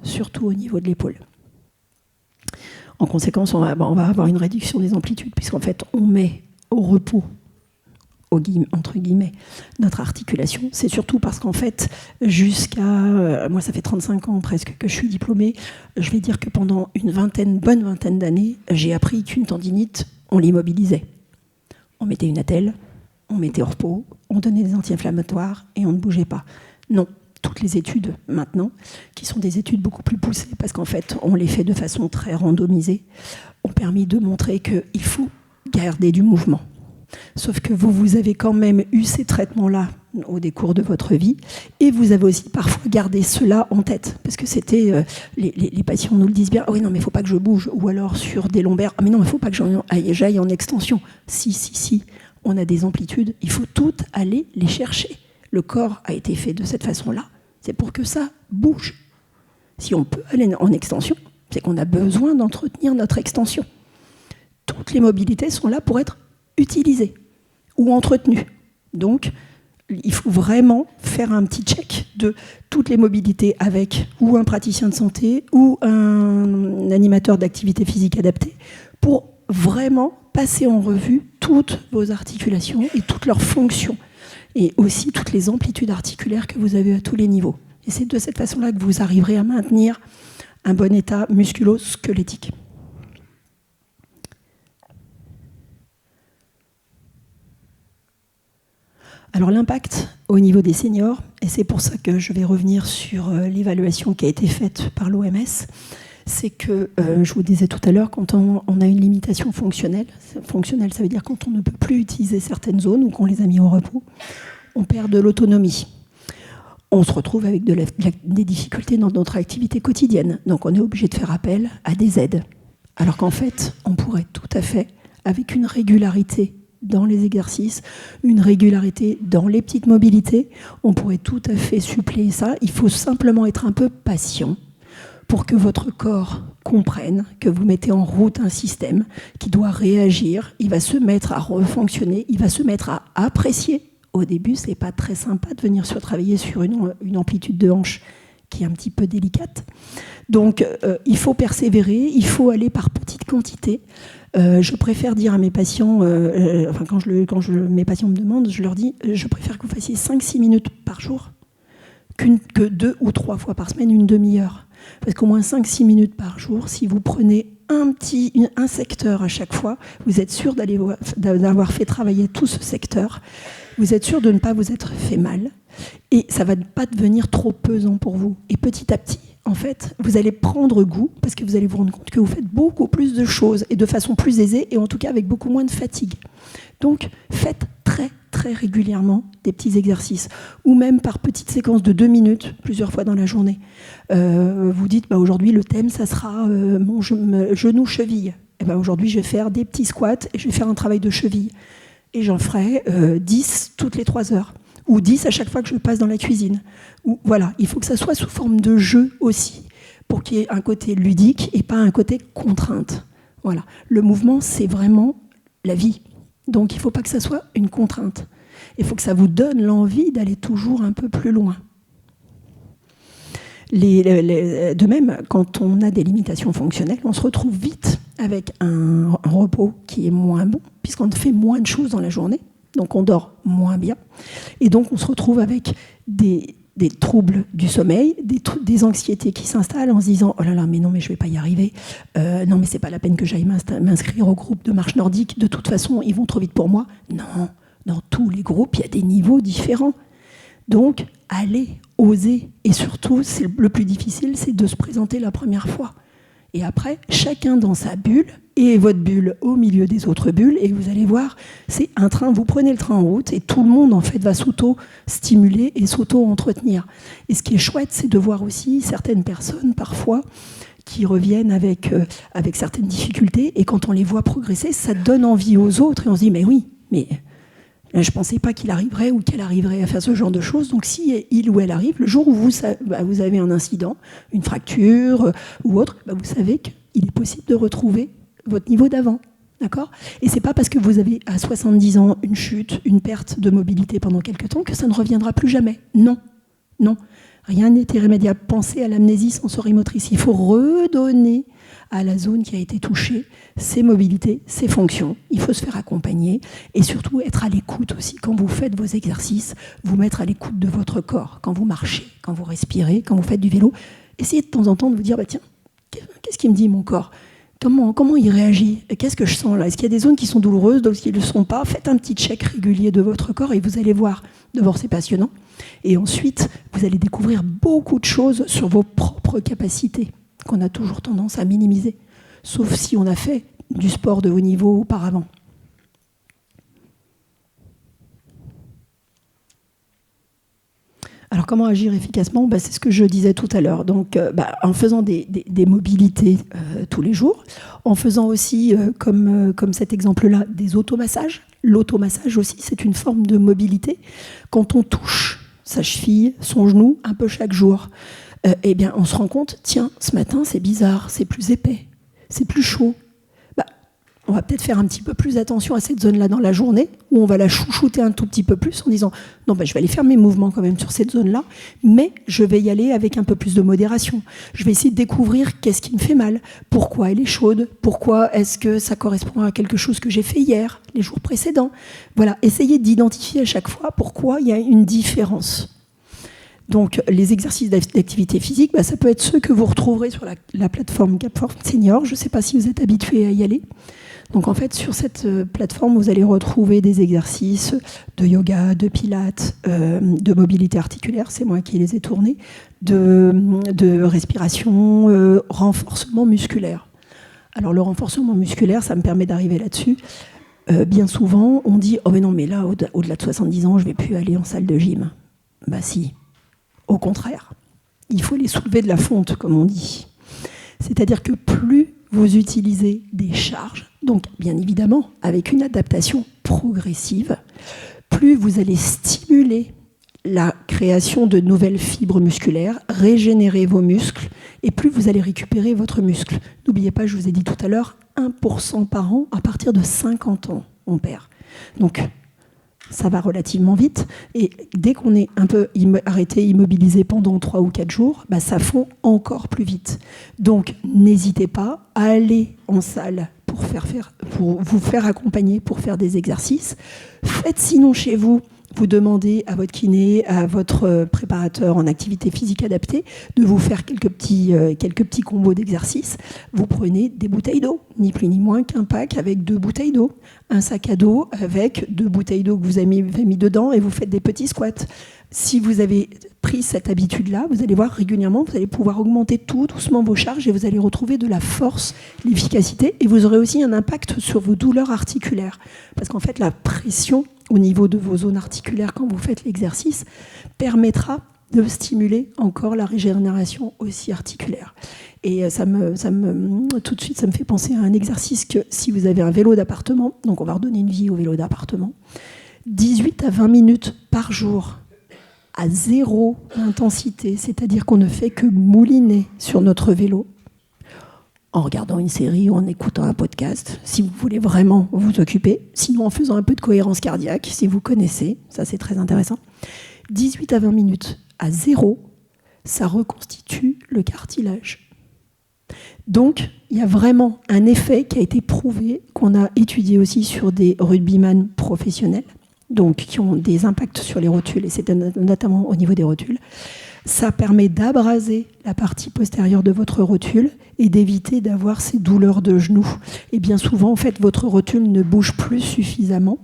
surtout au niveau de l'épaule. En conséquence, on va avoir une réduction des amplitudes, puisqu'en fait, on met au repos, entre guillemets, notre articulation. C'est surtout parce qu'en fait, moi ça fait 35 ans presque que je suis diplômée, je vais dire que pendant une bonne vingtaine d'années, j'ai appris qu'une tendinite, on l'immobilisait. On mettait une attelle, on mettait au repos, on donnait des anti-inflammatoires et on ne bougeait pas. Non, toutes les études maintenant, qui sont des études beaucoup plus poussées, parce qu'en fait, on les fait de façon très randomisée, ont permis de montrer qu'il faut garder du mouvement. Sauf que vous avez quand même eu ces traitements-là au décours de votre vie, et vous avez aussi parfois gardé cela en tête, parce que c'était, les patients nous le disent bien, ah oui, non, mais il ne faut pas que je bouge, ou alors sur des lombaires, ah mais non, il ne faut pas que j'aille en extension. Si, on a des amplitudes, il faut toutes aller les chercher. Le corps a été fait de cette façon-là, c'est pour que ça bouge. Si on peut aller en extension, c'est qu'on a besoin d'entretenir notre extension. Toutes les mobilités sont là pour être utilisées ou entretenues. Donc, Il faut vraiment faire un petit check de toutes les mobilités avec ou un praticien de santé ou un animateur d'activité physique adaptée pour vraiment passer en revue toutes vos articulations et toutes leurs fonctions et aussi toutes les amplitudes articulaires que vous avez à tous les niveaux. Et c'est de cette façon-là que vous arriverez à maintenir un bon état musculo-squelettique. Alors l'impact au niveau des seniors, et c'est pour ça que je vais revenir sur l'évaluation qui a été faite par l'OMS, c'est que, je vous disais tout à l'heure, quand on a une limitation fonctionnelle, ça veut dire quand on ne peut plus utiliser certaines zones ou qu'on les a mis au repos, on perd de l'autonomie. On se retrouve avec des difficultés dans notre activité quotidienne. Donc on est obligé de faire appel à des aides. Alors qu'en fait, on pourrait tout à fait, avec une régularité dans les exercices, une régularité dans les petites mobilités, on pourrait tout à fait suppléer ça. Il faut simplement être un peu patient pour que votre corps comprenne que vous mettez en route un système qui doit réagir, il va se mettre à refonctionner, il va se mettre à apprécier. Au début, c'est pas très sympa de venir travailler sur une amplitude de hanche qui est un petit peu délicate. Donc, il faut persévérer, il faut aller par petites quantités. Je préfère dire à mes patients, quand mes patients me demandent, je leur dis, je préfère que vous fassiez 5-6 minutes par jour que 2 ou 3 fois par semaine, une demi-heure. Parce qu'au moins 5-6 minutes par jour, si vous prenez un secteur à chaque fois, vous êtes sûr d'avoir fait travailler tout ce secteur, vous êtes sûr de ne pas vous être fait mal, et ça ne va pas devenir trop pesant pour vous. Et petit à petit, en fait, vous allez prendre goût, parce que vous allez vous rendre compte que vous faites beaucoup plus de choses, et de façon plus aisée, et en tout cas avec beaucoup moins de fatigue. Donc, faites très, très régulièrement des petits exercices, ou même par petites séquences de 2 minutes, plusieurs fois dans la journée. Vous dites, aujourd'hui, le thème, ça sera mon genou-cheville. Et aujourd'hui, je vais faire des petits squats, et je vais faire un travail de cheville. Et j'en ferai 10 toutes les 3 heures. Ou 10 à chaque fois que je passe dans la cuisine. Ou, voilà, il faut que ça soit sous forme de jeu aussi, pour qu'il y ait un côté ludique et pas un côté contrainte. Voilà. Le mouvement, c'est vraiment la vie. Donc il ne faut pas que ça soit une contrainte. Il faut que ça vous donne l'envie d'aller toujours un peu plus loin. De même, quand on a des limitations fonctionnelles, on se retrouve vite avec un repos qui est moins bon, puisqu'on fait moins de choses dans la journée. Donc on dort moins bien, et donc on se retrouve avec des troubles du sommeil, des anxiétés qui s'installent en se disant « Oh là là, mais non, mais je ne vais pas y arriver. Non, mais ce n'est pas la peine que j'aille m'inscrire au groupe de marche nordique. De toute façon, ils vont trop vite pour moi. » Non, dans tous les groupes, il y a des niveaux différents. Donc, allez, osez. Et surtout, le plus difficile, c'est de se présenter la première fois. Et après, chacun dans sa bulle, et votre bulle au milieu des autres bulles, et vous allez voir, c'est un train, vous prenez le train en route, et tout le monde, en fait, va s'auto-stimuler et s'auto-entretenir. Et ce qui est chouette, c'est de voir aussi certaines personnes, parfois, qui reviennent avec certaines difficultés, et quand on les voit progresser, ça donne envie aux autres, et on se dit, mais oui, mais je ne pensais pas qu'il arriverait ou qu'elle arriverait à faire ce genre de choses. Donc si il ou elle arrive, le jour où vous avez un incident, une fracture ou autre, vous savez qu'il est possible de retrouver votre niveau d'avant. D'accord ? Et ce n'est pas parce que vous avez à 70 ans une chute, une perte de mobilité pendant quelque temps que ça ne reviendra plus jamais. Non, non. Rien n'est irrémédiable. Pensez à l'amnésie sensorimotrice. Il faut redonner à la zone qui a été touchée ses mobilités, ses fonctions. Il faut se faire accompagner et surtout être à l'écoute aussi. Quand vous faites vos exercices, vous mettre à l'écoute de votre corps. Quand vous marchez, quand vous respirez, quand vous faites du vélo, essayez de temps en temps de vous dire tiens, qu'est-ce qui me dit mon corps ? Comment il réagit ? Qu'est-ce que je sens là ? Est-ce qu'il y a des zones qui sont douloureuses, d'autres qui ne le sont pas ? Faites un petit check régulier de votre corps et vous allez voir. D'abord, c'est passionnant. Et ensuite, vous allez découvrir beaucoup de choses sur vos propres capacités qu'on a toujours tendance à minimiser, sauf si on a fait du sport de haut niveau auparavant. Alors, comment agir efficacement ? C'est ce que je disais tout à l'heure. Donc, en faisant des mobilités tous les jours, en faisant aussi, comme cet exemple-là, des automassages. L'automassage aussi, c'est une forme de mobilité. Quand on touche sa cheville, son genou, un peu chaque jour, on se rend compte, tiens, ce matin, c'est bizarre, c'est plus épais, c'est plus chaud. on va peut-être faire un petit peu plus attention à cette zone-là dans la journée, où on va la chouchouter un tout petit peu plus en disant « Non, je vais aller faire mes mouvements quand même sur cette zone-là, mais je vais y aller avec un peu plus de modération. Je vais essayer de découvrir qu'est-ce qui me fait mal, pourquoi elle est chaude, pourquoi est-ce que ça correspond à quelque chose que j'ai fait hier, les jours précédents. » Voilà, essayez d'identifier à chaque fois pourquoi il y a une différence. Donc, les exercices d'activité physique, ça peut être ceux que vous retrouverez sur la plateforme Gapform Senior. Je ne sais pas si vous êtes habitués à y aller. Donc, en fait, sur cette plateforme, vous allez retrouver des exercices de yoga, de pilates, de mobilité articulaire, c'est moi qui les ai tournés, de respiration, renforcement musculaire. Alors, le renforcement musculaire, ça me permet d'arriver là-dessus. Bien souvent, on dit « Oh, mais non, mais là, au-delà de 70 ans, je ne vais plus aller en salle de gym. » Bah si. Au contraire, il faut les soulever de la fonte, comme on dit. C'est-à-dire que plus vous utilisez des charges, donc bien évidemment avec une adaptation progressive, plus vous allez stimuler la création de nouvelles fibres musculaires, régénérer vos muscles, et plus vous allez récupérer votre muscle. N'oubliez pas, je vous ai dit tout à l'heure, 1% par an à partir de 50 ans, on perd. Donc, ça va relativement vite, et dès qu'on est un peu arrêté, immobilisé pendant 3 ou 4 jours, ça fond encore plus vite. Donc, n'hésitez pas à aller en salle pour vous faire accompagner, pour faire des exercices. Faites sinon chez vous, vous demandez à votre kiné, à votre préparateur en activité physique adaptée de vous faire quelques petits combos d'exercices. Vous prenez des bouteilles d'eau, ni plus ni moins qu'un pack avec 2 bouteilles d'eau, un sac à dos avec 2 bouteilles d'eau que vous avez mis dedans et vous faites des petits squats. Si vous avez pris cette habitude-là, vous allez voir régulièrement, vous allez pouvoir augmenter tout doucement vos charges et vous allez retrouver de la force, l'efficacité, et vous aurez aussi un impact sur vos douleurs articulaires. Parce qu'en fait, la pression au niveau de vos zones articulaires quand vous faites l'exercice permettra de stimuler encore la régénération aussi articulaire. Et tout de suite, ça me fait penser à un exercice que si vous avez un vélo d'appartement, donc on va redonner une vie au vélo d'appartement, 18 à 20 minutes par jour à 0 intensité, c'est-à-dire qu'on ne fait que mouliner sur notre vélo en regardant une série ou en écoutant un podcast, si vous voulez vraiment vous occuper, sinon en faisant un peu de cohérence cardiaque, si vous connaissez, ça c'est très intéressant. 18 à 20 minutes à 0, ça reconstitue le cartilage. Donc, il y a vraiment un effet qui a été prouvé, qu'on a étudié aussi sur des rugbyman professionnels, donc qui ont des impacts sur les rotules, et c'est notamment au niveau des rotules. Ça permet d'abraser la partie postérieure de votre rotule et d'éviter d'avoir ces douleurs de genoux. Et bien souvent, en fait, votre rotule ne bouge plus suffisamment.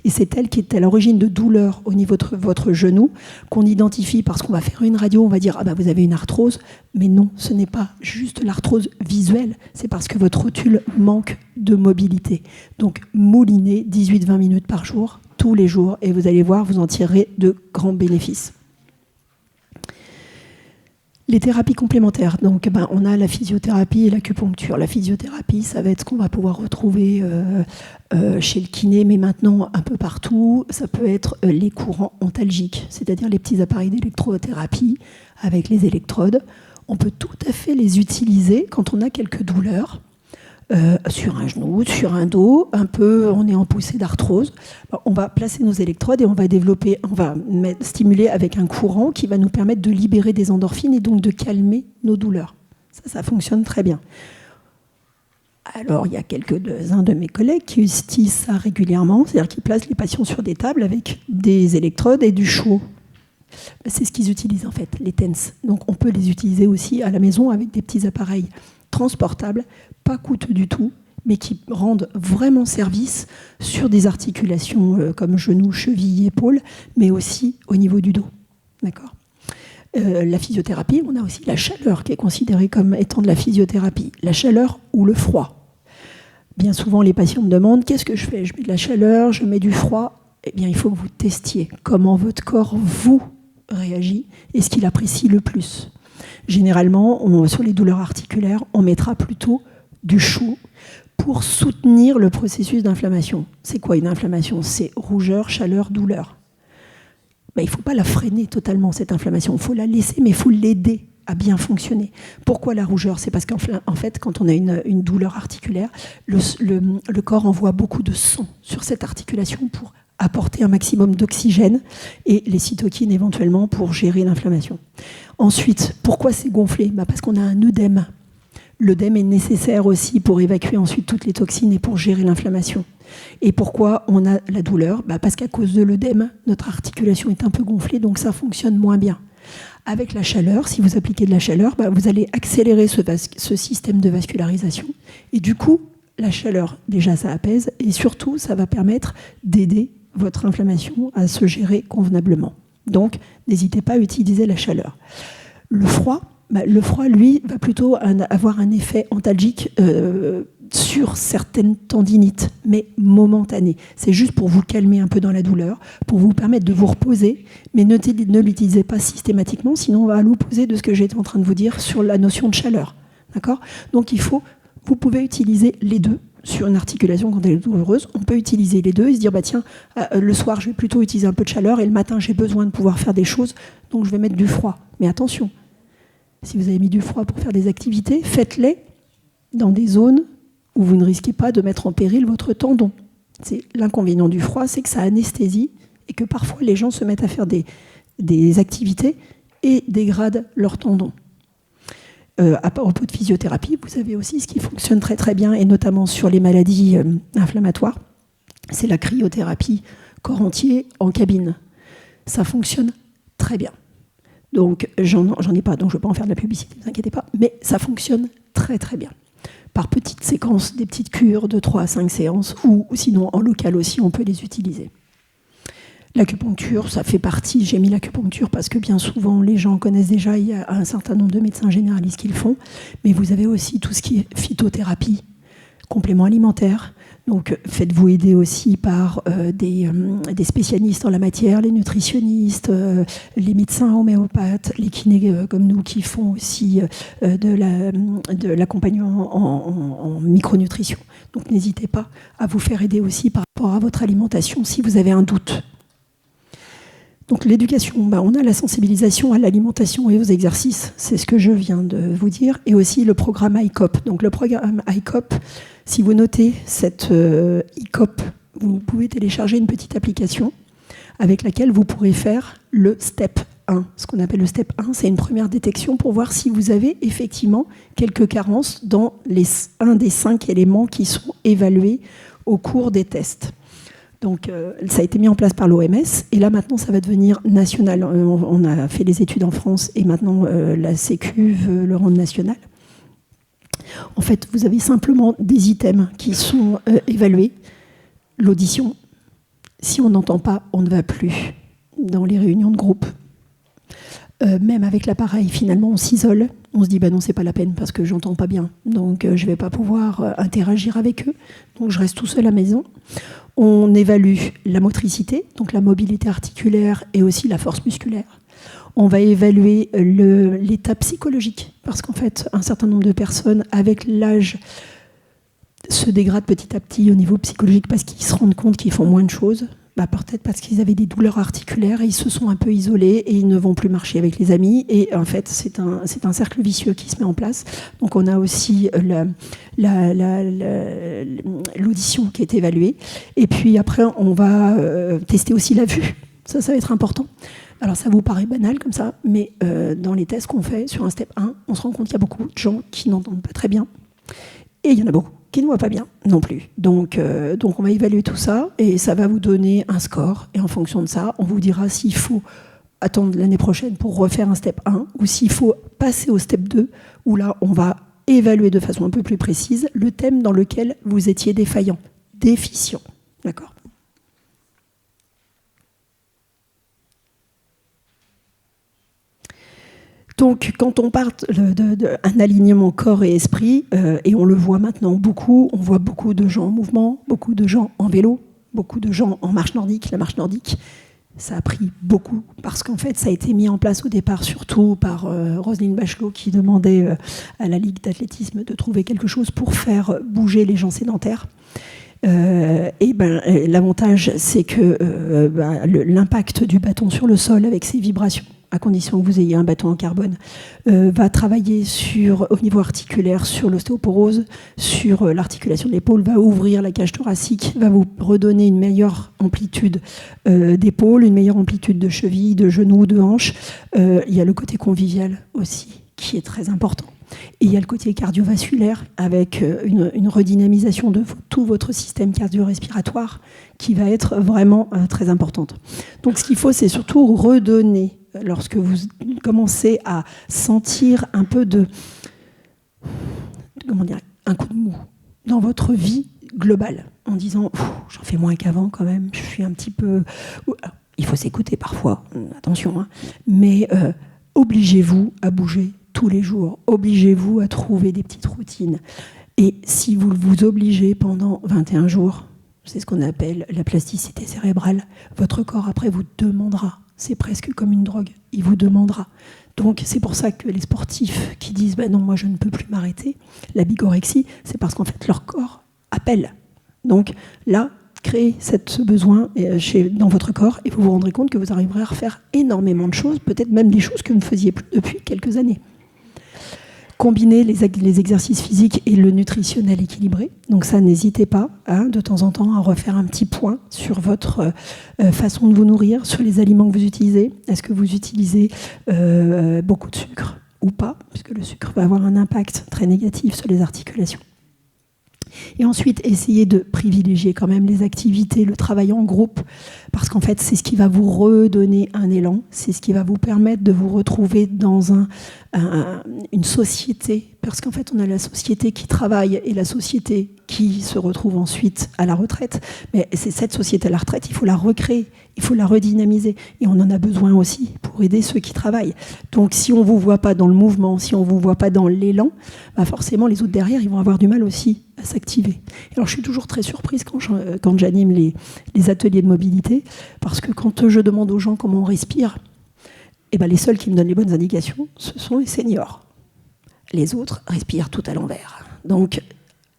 Et c'est elle qui est à l'origine de douleurs au niveau de votre genou, qu'on identifie parce qu'on va faire une radio, on va dire « Ah vous avez une arthrose ». Mais non, ce n'est pas juste l'arthrose visuelle, c'est parce que votre rotule manque de mobilité. Donc, moulinez 18-20 minutes par jour, tous les jours, et vous allez voir, vous en tirerez de grands bénéfices. Les thérapies complémentaires, donc on a la physiothérapie et l'acupuncture. La physiothérapie, ça va être ce qu'on va pouvoir retrouver chez le kiné, mais maintenant un peu partout. Ça peut être les courants ontalgiques, c'est-à-dire les petits appareils d'électrothérapie avec les électrodes. On peut tout à fait les utiliser quand on a quelques douleurs. Sur un genou, sur un dos, un peu on est en poussée d'arthrose, on va placer nos électrodes et on va stimuler avec un courant qui va nous permettre de libérer des endorphines et donc de calmer nos douleurs. Ça fonctionne très bien. Alors il y a quelques-uns de mes collègues qui utilisent ça régulièrement, c'est-à-dire qu'ils placent les patients sur des tables avec des électrodes et du chaud. C'est ce qu'ils utilisent en fait, les TENS. Donc on peut les utiliser aussi à la maison avec des petits appareils transportables, pas coûteux du tout, mais qui rendent vraiment service sur des articulations comme genoux, chevilles, épaules, mais aussi au niveau du dos. D'accord ? La physiothérapie, on a aussi la chaleur qui est considérée comme étant de la physiothérapie. La chaleur ou le froid. Bien souvent, les patients me demandent « Qu'est-ce que je fais ? Je mets de la chaleur, je mets du froid ?» Eh bien, il faut que vous testiez comment votre corps vous réagit et ce qu'il apprécie le plus. Généralement, sur les douleurs articulaires, on mettra plutôt du chaud pour soutenir le processus d'inflammation. C'est quoi une inflammation ? C'est rougeur, chaleur, douleur. Il ne faut pas la freiner totalement, cette inflammation. Il faut la laisser, mais il faut l'aider à bien fonctionner. Pourquoi la rougeur? C'est parce qu'en fait, quand on a une douleur articulaire, le corps envoie beaucoup de sang sur cette articulation pour apporter un maximum d'oxygène et les cytokines éventuellement pour gérer l'inflammation. Ensuite, pourquoi c'est gonflé? Parce qu'on a un œdème. L'œdème est nécessaire aussi pour évacuer ensuite toutes les toxines et pour gérer l'inflammation. Et pourquoi on a la douleur? Parce qu'à cause de l'œdème, notre articulation est un peu gonflée, donc ça fonctionne moins bien. Avec la chaleur, si vous appliquez de la chaleur, vous allez accélérer ce système de vascularisation. Et du coup, la chaleur, déjà, ça apaise. Et surtout, ça va permettre d'aider votre inflammation à se gérer convenablement. Donc, n'hésitez pas à utiliser la chaleur. Le froid, lui, va plutôt avoir un effet antalgique sur certaines tendinites, mais momentané. C'est juste pour vous calmer un peu dans la douleur, pour vous permettre de vous reposer, mais ne l'utilisez pas systématiquement, sinon on va à l'opposé de ce que j'étais en train de vous dire sur la notion de chaleur. D'accord ? Donc vous pouvez utiliser les deux sur une articulation quand elle est douloureuse. On peut utiliser les deux et se dire, le soir, je vais plutôt utiliser un peu de chaleur et le matin, j'ai besoin de pouvoir faire des choses, donc je vais mettre du froid. Mais attention, si vous avez mis du froid pour faire des activités, faites-les dans des zones où vous ne risquez pas de mettre en péril votre tendon. C'est l'inconvénient du froid, c'est que ça anesthésie et que parfois les gens se mettent à faire des activités et dégradent leur tendon. À propos de physiothérapie, vous avez aussi ce qui fonctionne très très bien, et notamment sur les maladies inflammatoires, c'est la cryothérapie corps entier en cabine. Ça fonctionne très bien. Donc j'en ai pas, donc je ne vais pas en faire de la publicité, ne vous inquiétez pas, mais ça fonctionne très très bien. Par petites séquences, des petites cures de 3 à 5 séances, ou sinon en local aussi, on peut les utiliser. L'acupuncture, ça fait partie, j'ai mis l'acupuncture parce que bien souvent les gens connaissent déjà, il y a un certain nombre de médecins généralistes qui le font, mais vous avez aussi tout ce qui est phytothérapie, compléments alimentaires. Donc faites-vous aider aussi par des spécialistes en la matière, les nutritionnistes, les médecins homéopathes, les kinés comme nous qui font aussi de l'accompagnement en micronutrition. Donc n'hésitez pas à vous faire aider aussi par rapport à votre alimentation si vous avez un doute. Donc l'éducation, on a la sensibilisation à l'alimentation et aux exercices, c'est ce que je viens de vous dire, et aussi le programme ICOP. Donc le programme ICOP, si vous notez cette ICOP, vous pouvez télécharger une petite application avec laquelle vous pourrez faire le STEP 1. Ce qu'on appelle le STEP 1, c'est une première détection pour voir si vous avez effectivement quelques carences dans un des 5 éléments qui sont évalués au cours des tests. Donc ça a été mis en place par l'OMS et là maintenant ça va devenir national. On a fait les études en France et maintenant la Sécu veut le rendre national. En fait, vous avez simplement des items qui sont évalués. L'audition, si on n'entend pas, on ne va plus dans les réunions de groupe. Même avec l'appareil, finalement, on s'isole. On se dit, non, c'est pas la peine parce que j'entends pas bien. Donc, je vais pas pouvoir interagir avec eux. Donc, je reste tout seul à la maison. On évalue la motricité, donc la mobilité articulaire et aussi la force musculaire. On va évaluer l'état psychologique parce qu'en fait, un certain nombre de personnes, avec l'âge, se dégradent petit à petit au niveau psychologique parce qu'ils se rendent compte qu'ils font moins de choses. Peut-être parce qu'ils avaient des douleurs articulaires et ils se sont un peu isolés et ils ne vont plus marcher avec les amis. Et en fait, c'est un cercle vicieux qui se met en place. Donc on a aussi l'audition qui est évaluée. Et puis après, on va tester aussi la vue. Ça va être important. Alors ça vous paraît banal comme ça, mais dans les tests qu'on fait sur un STEP 1, on se rend compte qu'il y a beaucoup de gens qui n'entendent pas très bien. Et il y en a beaucoup qui ne voient pas bien non plus. Donc on va évaluer tout ça et ça va vous donner un score. Et en fonction de ça, on vous dira s'il faut attendre l'année prochaine pour refaire un STEP 1 ou s'il faut passer au STEP 2 où là, on va évaluer de façon un peu plus précise le thème dans lequel vous étiez déficient. D'accord ? Donc, quand on parle d'un alignement corps et esprit, et on le voit maintenant beaucoup, on voit beaucoup de gens en mouvement, beaucoup de gens en vélo, beaucoup de gens en marche nordique. La marche nordique, ça a pris beaucoup, parce qu'en fait, ça a été mis en place au départ, surtout par Roselyne Bachelot, qui demandait à la Ligue d'athlétisme de trouver quelque chose pour faire bouger les gens sédentaires. L'avantage, c'est que l'impact du bâton sur le sol avec ses vibrations, à condition que vous ayez un bâton en carbone, va travailler au niveau articulaire sur l'ostéoporose, sur l'articulation de l'épaule, va ouvrir la cage thoracique, va vous redonner une meilleure amplitude d'épaule, une meilleure amplitude de cheville, de genoux, de hanches. Il y a le côté convivial aussi, qui est très important. Et il y a le côté cardiovasculaire avec une redynamisation de tout votre système cardio-respiratoire qui va être vraiment très importante. Donc ce qu'il faut, c'est surtout redonner, lorsque vous commencez à sentir un peu un coup de mou dans votre vie globale, en disant j'en fais moins qu'avant quand même, je suis un petit peu... Alors, il faut s'écouter parfois, attention, hein, mais obligez-vous à bouger tous les jours, obligez-vous à trouver des petites routines. Et si vous vous obligez pendant 21 jours, c'est ce qu'on appelle la plasticité cérébrale, votre corps après vous demandera. C'est presque comme une drogue, il vous demandera. Donc c'est pour ça que les sportifs qui disent non, moi je ne peux plus m'arrêter, la bigorexie, c'est parce qu'en fait leur corps appelle. Donc là, créez ce besoin dans votre corps et vous vous rendrez compte que vous arriverez à refaire énormément de choses, peut-être même des choses que vous ne faisiez plus depuis quelques années. Combiner les exercices physiques et le nutritionnel équilibré. Donc ça, n'hésitez pas de temps en temps à refaire un petit point sur votre façon de vous nourrir, sur les aliments que vous utilisez. Est-ce que vous utilisez beaucoup de sucre ou pas? Puisque le sucre va avoir un impact très négatif sur les articulations. Et ensuite, essayez de privilégier quand même les activités, le travail en groupe, parce qu'en fait, c'est ce qui va vous redonner un élan, c'est ce qui va vous permettre de vous retrouver dans une société, parce qu'en fait, on a la société qui travaille et la société qui se retrouve ensuite à la retraite. Mais c'est cette société à la retraite, il faut la recréer, il faut la redynamiser. Et on en a besoin aussi pour aider ceux qui travaillent. Donc, si on ne vous voit pas dans le mouvement, si on ne vous voit pas dans l'élan, forcément, les autres derrière, ils vont avoir du mal aussi à s'activer. Alors, je suis toujours très surprise quand j'anime les ateliers de mobilité, parce que quand je demande aux gens comment on respire, les seuls qui me donnent les bonnes indications, ce sont les seniors. Les autres respirent tout à l'envers. Donc,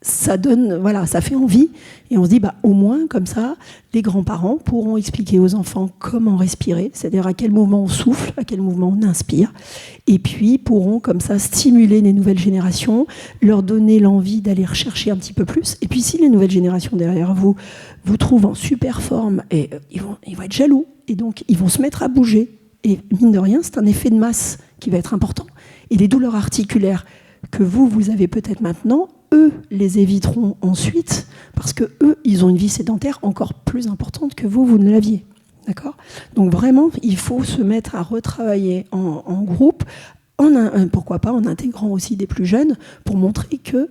ça donne, ça fait envie. Et on se dit, au moins, comme ça, les grands-parents pourront expliquer aux enfants comment respirer, c'est-à-dire à quel moment on souffle, à quel moment on inspire. Et puis, pourront comme ça stimuler les nouvelles générations, leur donner l'envie d'aller rechercher un petit peu plus. Et puis, si les nouvelles générations derrière vous trouvent en super forme, et ils vont être jaloux. Et donc, ils vont se mettre à bouger. Et mine de rien, c'est un effet de masse qui va être important. Et les douleurs articulaires que vous avez peut-être maintenant, eux les éviteront ensuite, parce que eux, ils ont une vie sédentaire encore plus importante que vous ne l'aviez. D'accord ? Donc vraiment, il faut se mettre à retravailler en groupe, pourquoi pas en intégrant aussi des plus jeunes, pour montrer que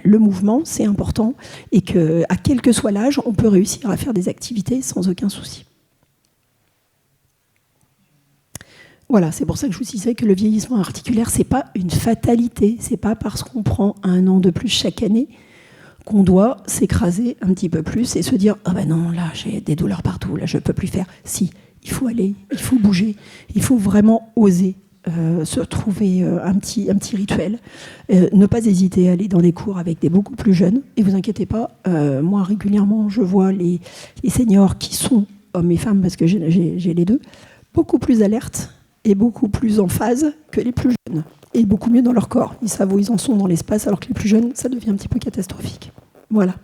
le mouvement, c'est important, et qu'à quel que soit l'âge, on peut réussir à faire des activités sans aucun souci. Voilà, c'est pour ça que je vous disais que le vieillissement articulaire, c'est pas une fatalité. C'est pas parce qu'on prend 1 an de plus chaque année qu'on doit s'écraser un petit peu plus et se dire « Ah ben non, là, j'ai des douleurs partout, là, je peux plus faire. » Si, il faut aller, il faut bouger, il faut vraiment oser se trouver un petit rituel. Ne pas hésiter à aller dans des cours avec des beaucoup plus jeunes. Et vous inquiétez pas, moi, régulièrement, je vois les seniors qui sont, hommes et femmes, parce que j'ai les deux, beaucoup plus alertes et beaucoup plus en phase que les plus jeunes. Et beaucoup mieux dans leur corps. Ils savent où ils en sont dans l'espace, alors que les plus jeunes, ça devient un petit peu catastrophique. Voilà.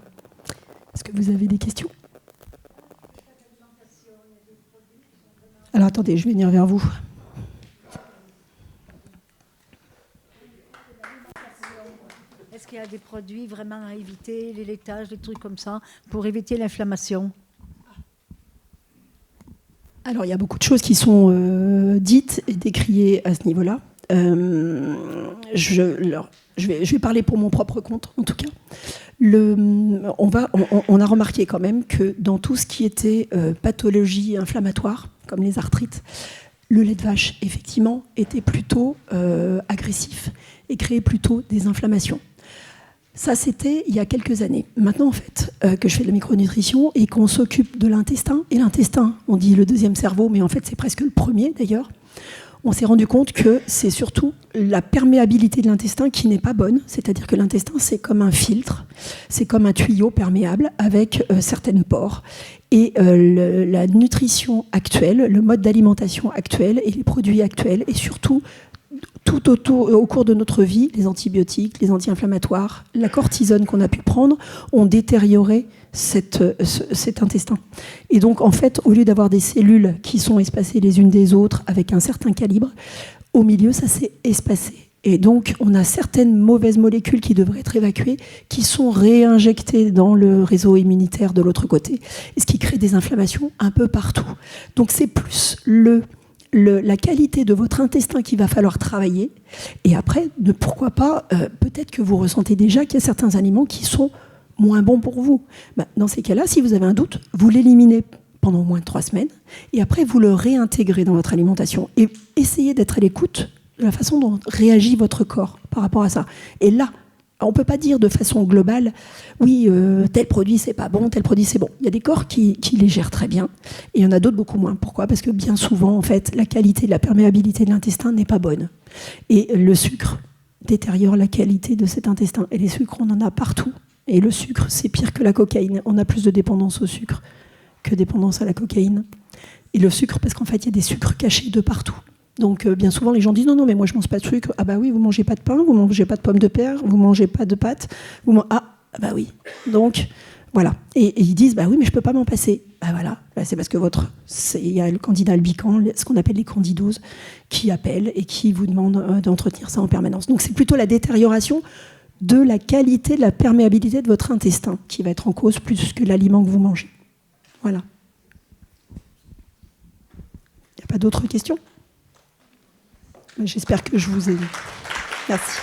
Est-ce que vous avez des questions ? Alors attendez, je vais venir vers vous. Est-ce qu'il y a des produits vraiment à éviter, les laitages, des trucs comme ça, pour éviter l'inflammation ? Alors, il y a beaucoup de choses qui sont dites et décriées à ce niveau-là. Je vais parler pour mon propre compte, en tout cas. On a remarqué quand même que dans tout ce qui était pathologie inflammatoire, comme les arthrites, le lait de vache, effectivement, était plutôt agressif et créait plutôt des inflammations. Ça, c'était il y a quelques années. Maintenant, en fait, que je fais de la micronutrition et qu'on s'occupe de l'intestin. Et l'intestin, on dit le deuxième cerveau, mais en fait, c'est presque le premier, d'ailleurs. on s'est rendu compte que c'est surtout la perméabilité de l'intestin qui n'est pas bonne. C'est-à-dire que l'intestin, c'est comme un filtre, c'est comme un tuyau perméable avec certaines pores. Et la nutrition actuelle, le mode d'alimentation actuel et les produits actuels, et surtout tout au cours de notre vie, les antibiotiques, les anti-inflammatoires, la cortisone qu'on a pu prendre, ont détérioré cet intestin. Et donc, en fait, au lieu d'avoir des cellules qui sont espacées les unes des autres avec un certain calibre, au milieu, ça s'est espacé. Et donc, on a certaines mauvaises molécules qui devraient être évacuées, qui sont réinjectées dans le réseau immunitaire de l'autre côté, et ce qui crée des inflammations un peu partout. Donc, c'est plus la qualité de votre intestin qu'il va falloir travailler. Et après, pourquoi pas, peut-être que vous ressentez déjà qu'il y a certains aliments qui sont moins bons pour vous. Dans ces cas-là, si vous avez un doute, vous l'éliminez pendant au moins 3 semaines, et après, vous le réintégrez dans votre alimentation. Et essayez d'être à l'écoute de la façon dont réagit votre corps par rapport à ça. Et là, on ne peut pas dire de façon globale, oui, tel produit c'est pas bon, tel produit c'est bon. Il y a des corps qui les gèrent très bien, et il y en a d'autres beaucoup moins. Pourquoi ? Parce que bien souvent, en fait, la qualité, la perméabilité de l'intestin n'est pas bonne. Et le sucre détériore la qualité de cet intestin. Et les sucres, on en a partout. Et le sucre, c'est pire que la cocaïne. On a plus de dépendance au sucre que dépendance à la cocaïne. Et le sucre, parce qu'en fait, il y a des sucres cachés de partout. Donc, bien souvent, les gens disent non, mais moi, je ne mange pas de sucre. Ah, bah oui, vous ne mangez pas de pain, vous ne mangez pas de pommes de terre, vous ne mangez pas de pâtes. Ah, bah oui. Donc, voilà. Et ils disent, bah oui, mais je ne peux pas m'en passer. Bah voilà. Bah, c'est parce que il y a le candidat albicans, ce qu'on appelle les candidoses, qui appellent et qui vous demandent d'entretenir ça en permanence. Donc, c'est plutôt la détérioration de la qualité, de la perméabilité de votre intestin qui va être en cause plus que l'aliment que vous mangez. Voilà. Il n'y a pas d'autres questions ? J'espère que je vous ai dit. Merci.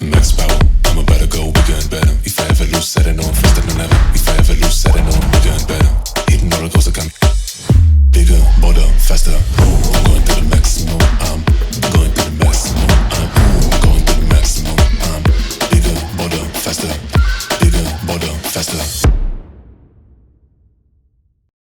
Max power, I'm about to go bigger and better. If I ever lose, set it on faster than ever. If I ever lose, set it on bigger and better. Hitting all the goals that come bigger, bolder, faster. I'm going to the max.